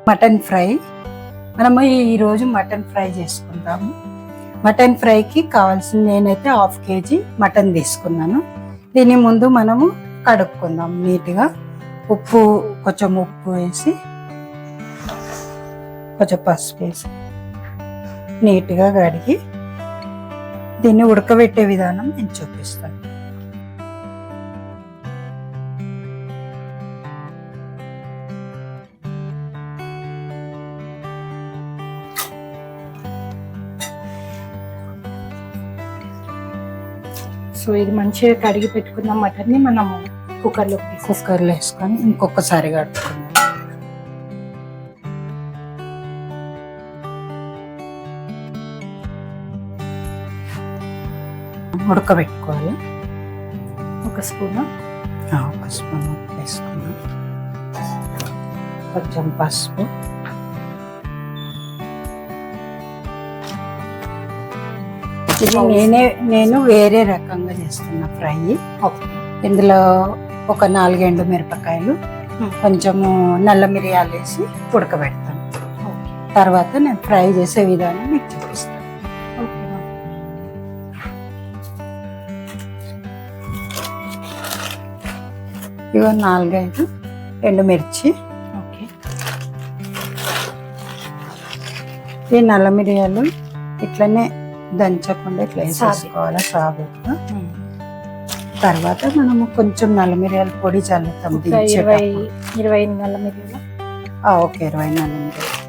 Mutton fry. మనము ఈరోజు mutton fry చేసుకుందాము. మటన్ ఫ్రైకి కావాల్సిన నేనైతే 1/2 kg మటన్ తీసుకున్నాను. దీని ముందు మనము కడుక్కుందాం నీట్గా. కొంచెం ఉప్పు వేసి కొంచెం పసుపు వేసి నీట్గా కడిగి దీన్ని ఉడకబెట్టే విధానం నేను చూపిస్తాను. సో ఇది మంచిగా కడిగి పెట్టుకున్న మటన్ని మనము కుక్కర్లో వేసుకొని ఇంకొకసారి కడుపుకుందాం. ఉడకబెట్టుకోవాలి. ఒక స్పూన్ వేసుకున్నాం. కొంచెం పసుపు, ఇది నేను వేరే రకంగా చేస్తున్నా ఫ్రై. ఇందులో ఒక 4 ఎండుమిరపకాయలు, కొంచెము నల్ల మిరియాలు వేసి ఉడకబెడతాను. తర్వాత నేను ఫ్రై చేసే విధానం మీకు చూపిస్తాను. ఇవో 4-5 ఎండుమిర్చి. ఈ నల్ల మిరియాలు ఇట్లనే దంచకుండా ఇట్లా వేసేసుకోవాలి సాగుగా. తర్వాత మనము కొంచెం నల్ల మిరియాల పొడి చల్లుతాం. 20 నల్ల మిరియాలు. ఓకే, 20 నల్ల మిరియాలు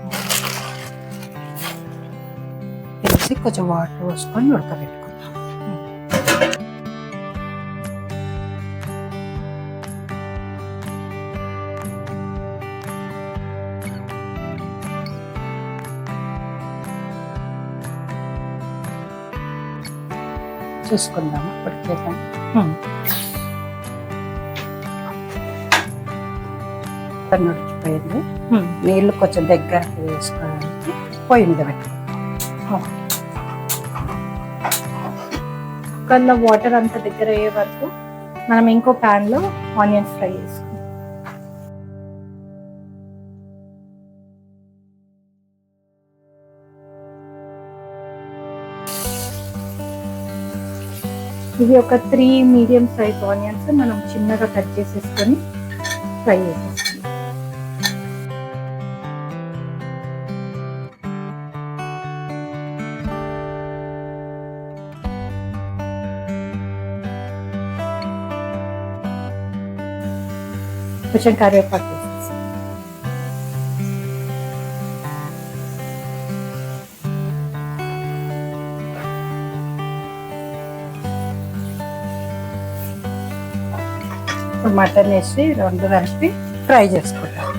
వేసి కొంచెం వాటర్ పోసుకొని ఉడకబెట్టుకుందాం. చూసుకుందాము ఉడికేద్దాం. ఉడికిపోయింది. నీళ్ళు కొంచెం దగ్గరకు వేసుకోవడానికి పొయ్యి మీద పెట్టుకుందాం. కుక్కర్లో వాటర్ అంతా దగ్గర అయ్యే వరకు మనం ఇంకో ప్యాన్ లో ఆనియన్స్ ఫ్రై చేసుకుందాం. ఇవి ఒక 3 మీడియం సైజ్ ఆనియన్స్ మనం చిన్నగా కట్ చేసేసుకొని ఫ్రై చేసేసుకుందాం. కొంచెం కరివేపాకు వేసేసి మటన్ వేసి 2 కలిపి ఫ్రై చేసుకుంటాం.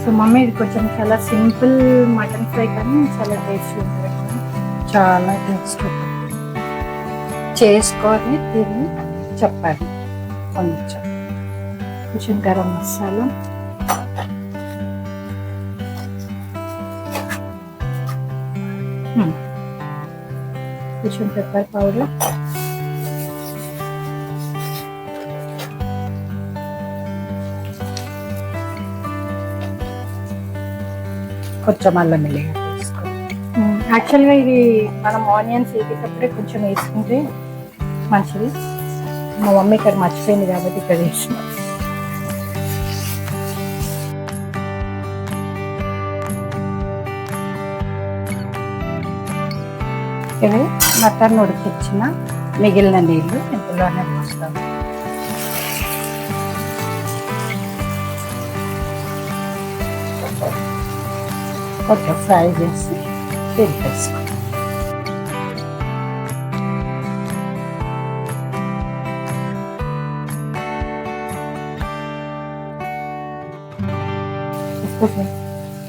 సో మమ్మీ ఇది కొంచెం చాలా సింపుల్ మటన్ ఫ్రై కానీ చాలా టేస్టీ ఉంటుంది. చాలా టేస్ట్ చేసుకొని తిని చెప్పండి. కొంచెం గరం మసాలా, కొంచెం పెప్పర్ పౌడర్, కొంచెం అల్లం వెల్లిగడ్డ వేసుకోవాలి. యాక్చువల్గా ఇది మనం ఆనియన్స్ వేసేటప్పుడే కొంచెం వేసుకుంటే మంచిది. మా మమ్మీ ఇక్కడ మర్చిపోయింది కాబట్టి ఇక్కడ వేసిన. ఇవి మటన్ ఉడికించిన మిగిలిన నీళ్ళు ఇందులోనే పోస్తాము. కొంచెం ఫ్రై చేసి తిరిగేసుకోండి.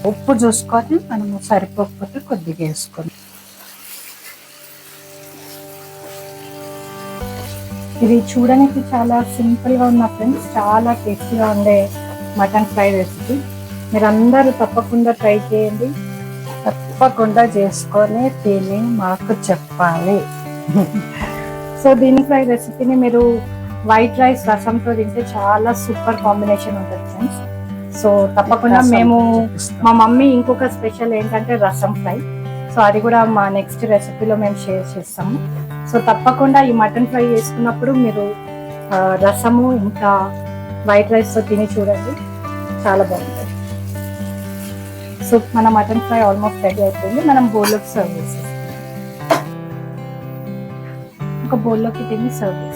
ఉప్పు చూసుకొని మనము సరిపోకపోతే కొద్దిగా వేసుకొని. ఇది చూడడానికి చాలా సింపుల్గా ఉన్న ఫ్రెండ్స్, చాలా టేస్టీగా ఉండే మటన్ ఫ్రై రెసిపీ. మీరు అందరూ తప్పకుండా ట్రై చేయండి. తప్పకుండా చేసుకొని తిని మాకు చెప్పాలి. సో దీని ఫ్రై రెసిపీని మీరు వైట్ రైస్ రసంతో తింటే చాలా సూపర్ కాంబినేషన్ ఉంటుంది ఫ్రెండ్స్. సో తప్పకుండా మా మమ్మీ ఇంకొక స్పెషల్ ఏంటంటే రసం ఫ్రై. సో అది కూడా మా నెక్స్ట్ రెసిపీలో మేము షేర్ చేస్తాము. సో తప్పకుండా ఈ మటన్ ఫ్రై చేసుకున్నప్పుడు మీరు రసము ఇంకా వైట్ రైస్తో తిని చూడండి, చాలా బాగుంటుంది. సో మన మటన్ ఫ్రై ఆల్మోస్ట్ రెడీ అయిపోయింది. మనం బౌల్లోకి సర్వ్ చేసేస్తాం. ఒక బౌల్లోకి తిని సర్వ్ చేస్తాం.